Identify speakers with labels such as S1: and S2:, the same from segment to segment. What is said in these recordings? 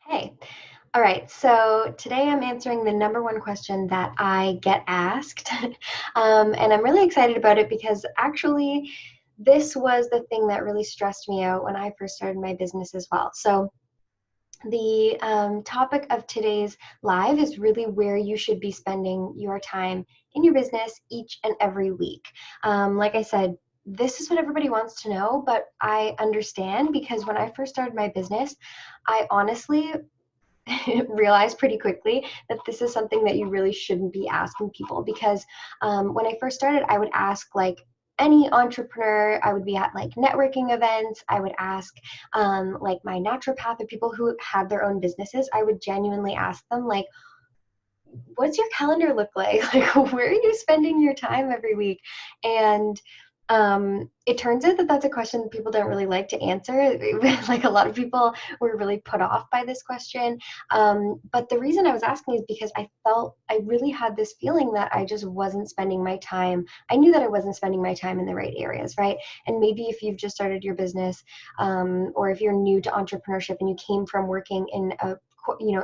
S1: Hey, all right. So today I'm answering the number one question that I get asked. And I'm really excited about it because actually, this was the thing that really stressed me out when I first started my business as well. So, the topic of today's live is really where you should be spending your time in your business each and every week. Like I said, this is what everybody wants to know, but I understand because when I first started my business, I honestly realized pretty quickly that this is something that you really shouldn't be asking people because when I first started, I would ask like any entrepreneur. I would be at like networking events. I would ask like my naturopath or people who had their own businesses. I would genuinely ask them like, what's your calendar look like? Like, where are you spending your time every week? And it turns out that that's a question people don't really like to answer. Like a lot of people were really put off by this question. But the reason I was asking is because I really had this feeling that I just wasn't spending my time. I knew that I wasn't spending my time in the right areas, right? And maybe if you've just started your business, or if you're new to entrepreneurship and you came from working in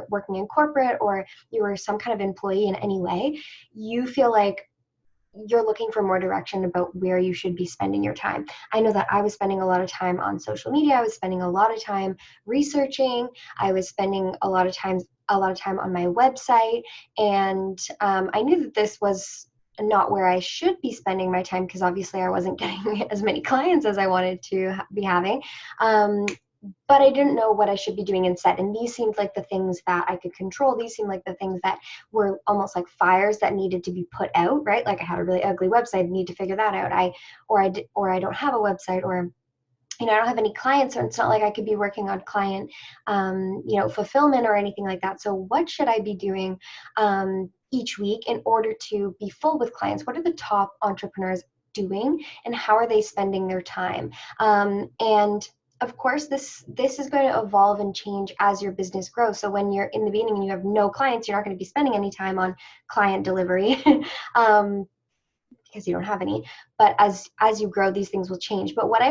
S1: working in corporate, or you were some kind of employee in any way, you feel like you're looking for more direction about where you should be spending your time. I know that I was spending a lot of time on social media. I was spending a lot of time researching. I was spending a lot of time on my website, and I knew that this was not where I should be spending my time because obviously I wasn't getting as many clients as I wanted to be having. But I didn't know what I should be doing instead. And these seemed like the things that I could control. These seemed like the things that were almost like fires that needed to be put out, right? Like I had a really ugly website, I need to figure that out. I don't have a website, or I don't have any clients, or it's not like I could be working on client, fulfillment or anything like that. So what should I be doing each week in order to be full with clients? What are the top entrepreneurs doing, and how are they spending their time? And of course, this is going to evolve and change as your business grows. So when you're in the beginning and you have no clients, you're not going to be spending any time on client delivery. Because you don't have any. But as you grow, these things will change. But what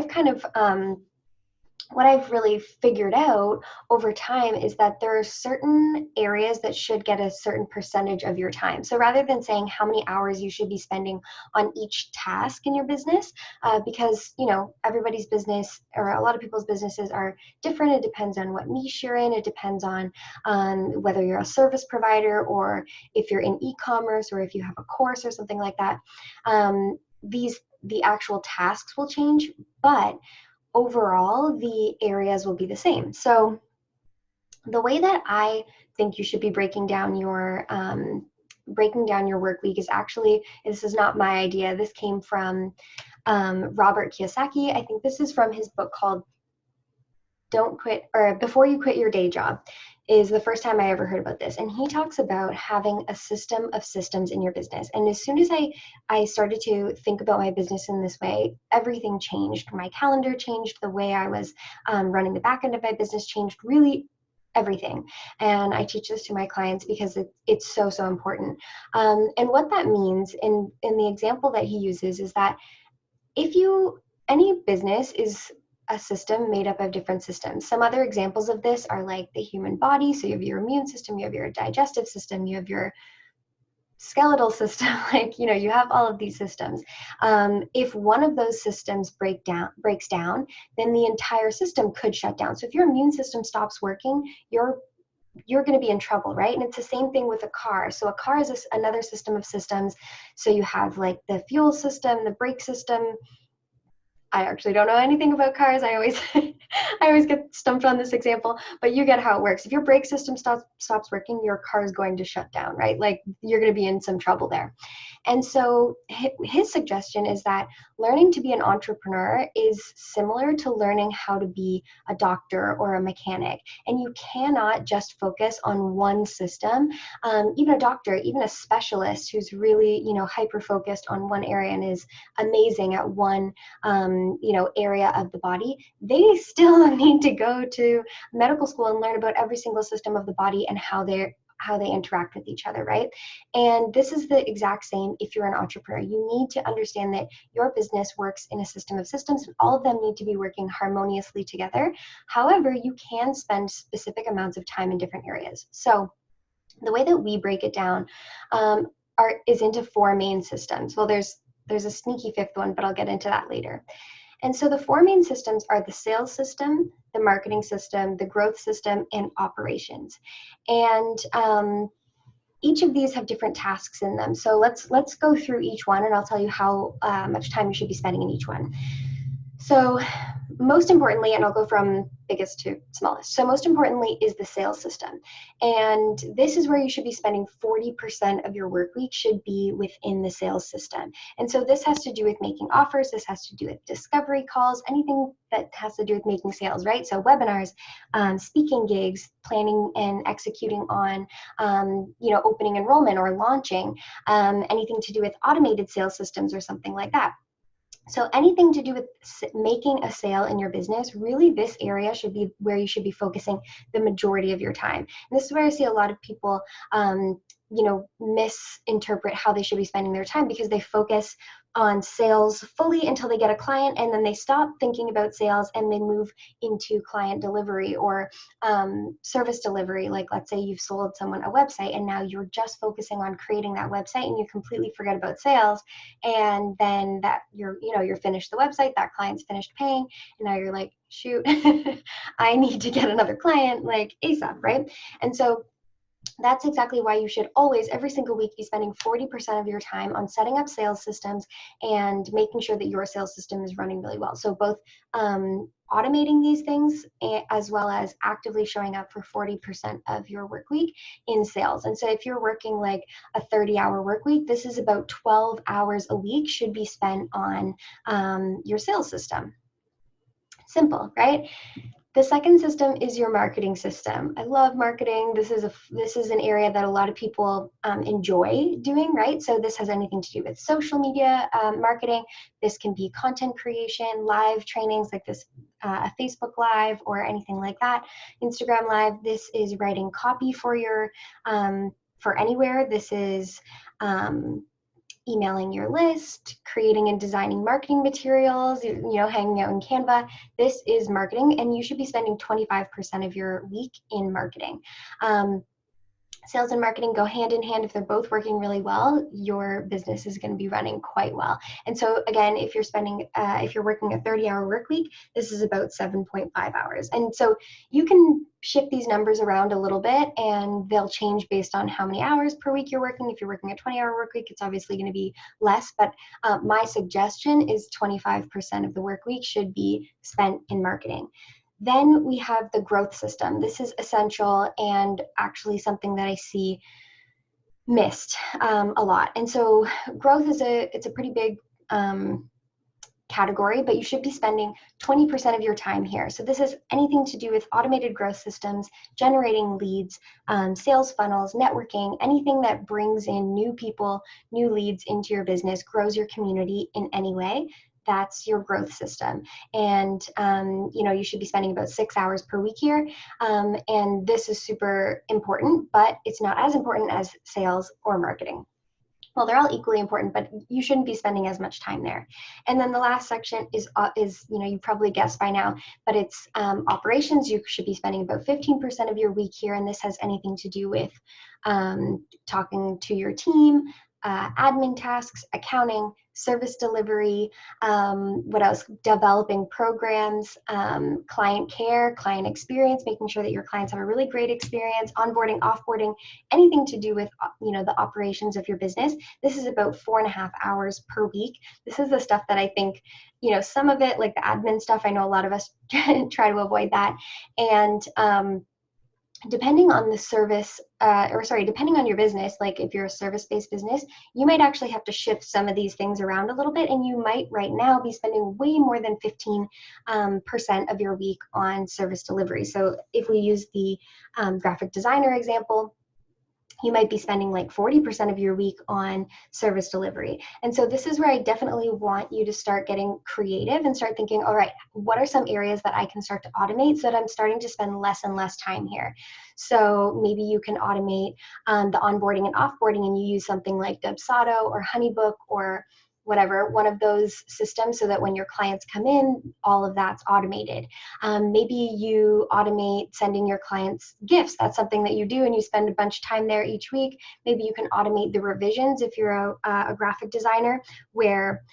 S1: I've really figured out over time is that there are certain areas that should get a certain percentage of your time. So rather than saying how many hours you should be spending on each task in your business, because everybody's business, or a lot of people's businesses, are different. It depends on what niche you're in. It depends on whether you're a service provider, or if you're in e-commerce, or if you have a course or something like that. The actual tasks will change, but overall, the areas will be the same. So the way that I think you should be breaking down your work week is actually, this is not my idea. This came from Robert Kiyosaki. I think this is from his book called Don't Quit, or Before You Quit Your Day Job, is the first time I ever heard about this. And he talks about having a system of systems in your business. And as soon as I started to think about my business in this way, everything changed. My calendar changed. The way I was running the back end of my business changed, really everything. And I teach this to my clients because it's so, so important. And what that means in the example that he uses is that any business is a system made up of different systems. Some other examples of this are like the human body. So you have your immune system, you have your digestive system, you have your skeletal system, you have all of these systems. If one of those systems breaks down, then the entire system could shut down. So if your immune system stops working, you're going to be in trouble, right? And it's the same thing with a car. So a car is another system of systems. So you have like the fuel system, the brake system. I actually don't know anything about cars. I always get stumped on this example, but you get how it works. If your brake system stops working, your car is going to shut down, right? Like you're going to be in some trouble there. And so his suggestion is that learning to be an entrepreneur is similar to learning how to be a doctor or a mechanic. And you cannot just focus on one system. Even a doctor, even a specialist who's really, hyper-focused on one area and is amazing at one area of the body, they still need to go to medical school and learn about every single system of the body and how how they interact with each other, right? And this is the exact same if you're an entrepreneur. You need to understand that your business works in a system of systems, and all of them need to be working harmoniously together. However, you can spend specific amounts of time in different areas. So the way that we break it down is into 4 main systems. Well, there's a sneaky 5th one, but I'll get into that later. And so the 4 main systems are the sales system, the marketing system, the growth system, and operations. And each of these have different tasks in them. So let's go through each one, and I'll tell you how much time you should be spending in each one. So most importantly, and I'll go from biggest to smallest. So most importantly is the sales system. And this is where you should be spending 40% of your work week should be within the sales system. And so this has to do with making offers. This has to do with discovery calls, anything that has to do with making sales, right? So webinars, speaking gigs, planning and executing on, opening enrollment or launching, anything to do with automated sales systems or something like that. So anything to do with making a sale in your business, really this area should be where you should be focusing the majority of your time. And this is where I see a lot of people, misinterpret how they should be spending their time, because they focus on sales fully until they get a client, and then they stop thinking about sales and they move into client delivery or service delivery. Like, let's say you've sold someone a website and now you're just focusing on creating that website and you completely forget about sales, and then that you're finished the website, that client's finished paying, and now you're like, shoot, I need to get another client like ASAP, right? And so that's exactly why you should always, every single week, be spending 40% of your time on setting up sales systems and making sure that your sales system is running really well. So both automating these things as well as actively showing up for 40% of your work week in sales. And so if you're working like a 30-hour work week, this is about 12 hours a week should be spent on your sales system. Simple, right? The second system is your marketing system. I love marketing. This is an area that a lot of people enjoy doing, right? So this has anything to do with social media marketing. This can be content creation, live trainings like this, a Facebook Live or anything like that, Instagram Live. This is writing copy for your for anywhere. This is emailing your list, creating and designing marketing materials, hanging out in Canva. This is marketing, and you should be spending 25% of your week in marketing. Sales and marketing go hand in hand. If they're both working really well, your business is going to be running quite well. And so again, if you're working a 30-hour work week, this is about 7.5 hours. And so you can shift these numbers around a little bit, and they'll change based on how many hours per week you're working. If you're working a 20-hour work week, it's obviously going to be less, but my suggestion is 25% of the work week should be spent in marketing. Then we have the growth system. This is essential and actually something that I see missed a lot. And so growth it's a pretty big category, but you should be spending 20% of your time here. So this is anything to do with automated growth systems, generating leads, sales funnels, networking, anything that brings in new people, new leads into your business, grows your community in any way. That's your growth system. And, you should be spending about 6 hours per week here. And this is super important, but it's not as important as sales or marketing. Well, they're all equally important, but you shouldn't be spending as much time there. And then the last section is you probably guessed by now, but it's operations. You should be spending about 15% of your week here. And this has anything to do with talking to your team, admin tasks, accounting, service delivery, what else? Developing programs, client care, client experience, making sure that your clients have a really great experience, onboarding, offboarding, anything to do with the operations of your business. This is about 4.5 hours per week. This is the stuff that I think, some of it, like the admin stuff, I know a lot of us try to avoid that. And depending on the service, depending on your business, like if you're a service-based business, you might actually have to shift some of these things around a little bit, and you might right now be spending way more than 15% of your week on service delivery. So if we use the graphic designer example, you might be spending like 40% of your week on service delivery. And so this is where I definitely want you to start getting creative and start thinking, all right, what are some areas that I can start to automate so that I'm starting to spend less and less time here? So maybe you can automate the onboarding and offboarding, and you use something like Dubsado or Honeybook or whatever, one of those systems, so that when your clients come in, all of that's automated. Maybe you automate sending your clients gifts. That's something that you do and you spend a bunch of time there each week. Maybe you can automate the revisions if you're a graphic designer, where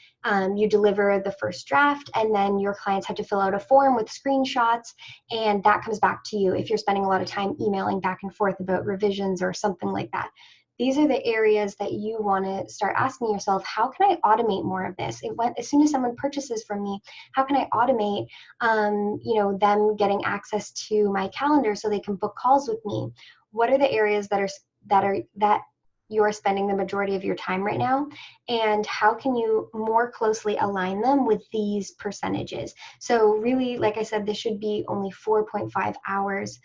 S1: you deliver the first draft and then your clients have to fill out a form with screenshots, and that comes back to you if you're spending a lot of time emailing back and forth about revisions or something like that. These are the areas that you want to start asking yourself, how can I automate more of this? As soon as someone purchases from me, how can I automate them getting access to my calendar so they can book calls with me? What are the areas that you're spending the majority of your time right now, and how can you more closely align them with these percentages? So really, like I said, this should be only 4.5 hours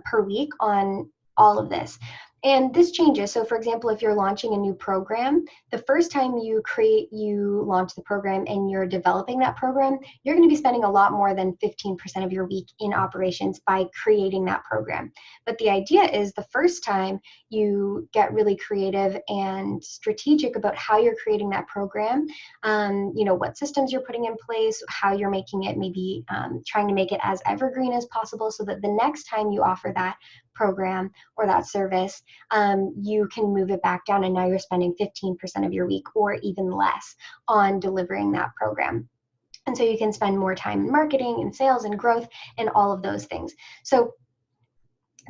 S1: per week on all of this. And this changes. So for example, if you're launching a new program, the first time you launch the program and you're developing that program, you're going to be spending a lot more than 15% of your week in operations by creating that program. But the idea is the first time you get really creative and strategic about how you're creating that program, what systems you're putting in place, how you're making it, maybe trying to make it as evergreen as possible, so that the next time you offer that program or that service, you can move it back down, and now you're spending 15% of your week or even less on delivering that program. And so you can spend more time in marketing and sales and growth and all of those things. So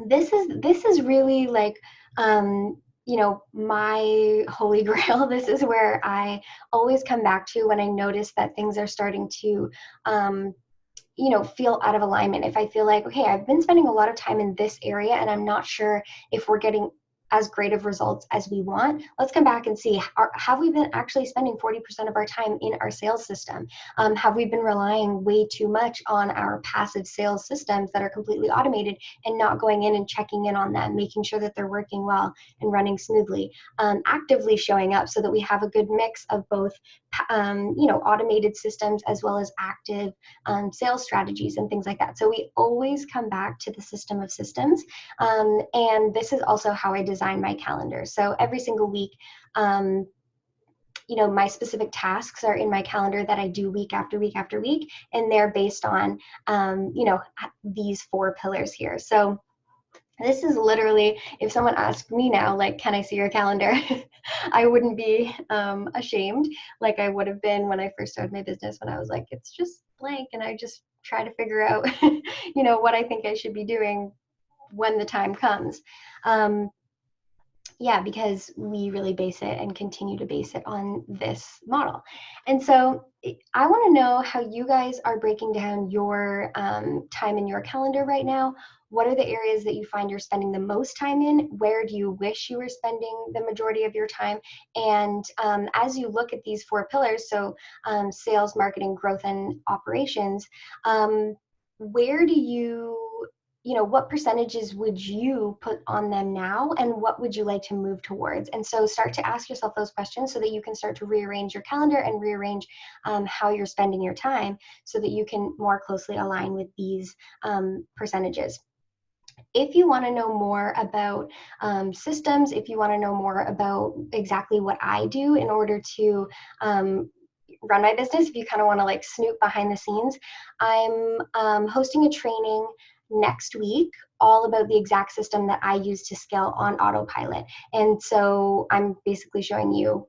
S1: this is really like my holy grail. This is where I always come back to when I notice that things are starting to feel out of alignment. If I feel like, okay, I've been spending a lot of time in this area and I'm not sure if we're getting as great of results as we want, let's come back and see, have we been actually spending 40% of our time in our sales system? Have we been relying way too much on our passive sales systems that are completely automated and not going in and checking in on them, making sure that they're working well and running smoothly, actively showing up so that we have a good mix of both automated systems as well as active sales strategies and things like that. So we always come back to the system of systems. And this is also how I design my calendar. So every single week, my specific tasks are in my calendar that I do week after week after week, and they're based on, these 4 pillars here. So this is literally, if someone asked me now, like, can I see your calendar? I wouldn't be ashamed like I would have been when I first started my business, when I was like, it's just blank, and I just try to figure out, what I think I should be doing when the time comes. Because we really base it and continue to base it on this model. And so I want to know how you guys are breaking down your time in your calendar right now. What are the areas that you find you're spending the most time in? Where do you wish you were spending the majority of your time? And as you look at these 4 pillars, so sales, marketing, growth, and operations, where do you what percentages would you put on them now, and what would you like to move towards? And so start to ask yourself those questions so that you can start to rearrange your calendar and rearrange how you're spending your time so that you can more closely align with these percentages. If you want to know more about systems, if you want to know more about exactly what I do in order to run my business, if you kind of want to like snoop behind the scenes, I'm hosting a training next week all about the exact system that I use to scale on autopilot. And so I'm basically showing you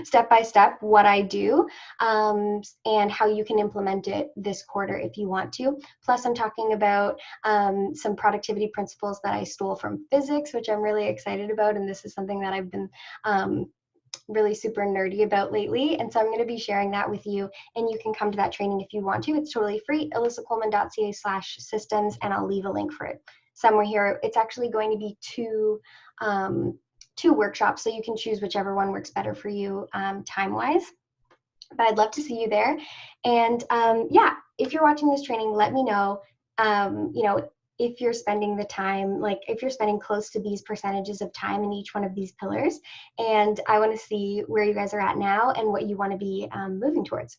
S1: step by step what I do and how you can implement it this quarter if you want to. Plus, I'm talking about some productivity principles that I stole from physics, which I'm really excited about. And this is something that I've been really super nerdy about lately. And so I'm going to be sharing that with you, and you can come to that training if you want to. It's totally free, alyssacoleman.ca/systems, and I'll leave a link for it somewhere here. It's actually going to be two workshops, so you can choose whichever one works better for you time-wise. But I'd love to see you there. And if you're watching this training, let me know, if you're spending the time, like if you're spending close to these percentages of time in each one of these pillars. And I want to see where you guys are at now and what you want to be moving towards.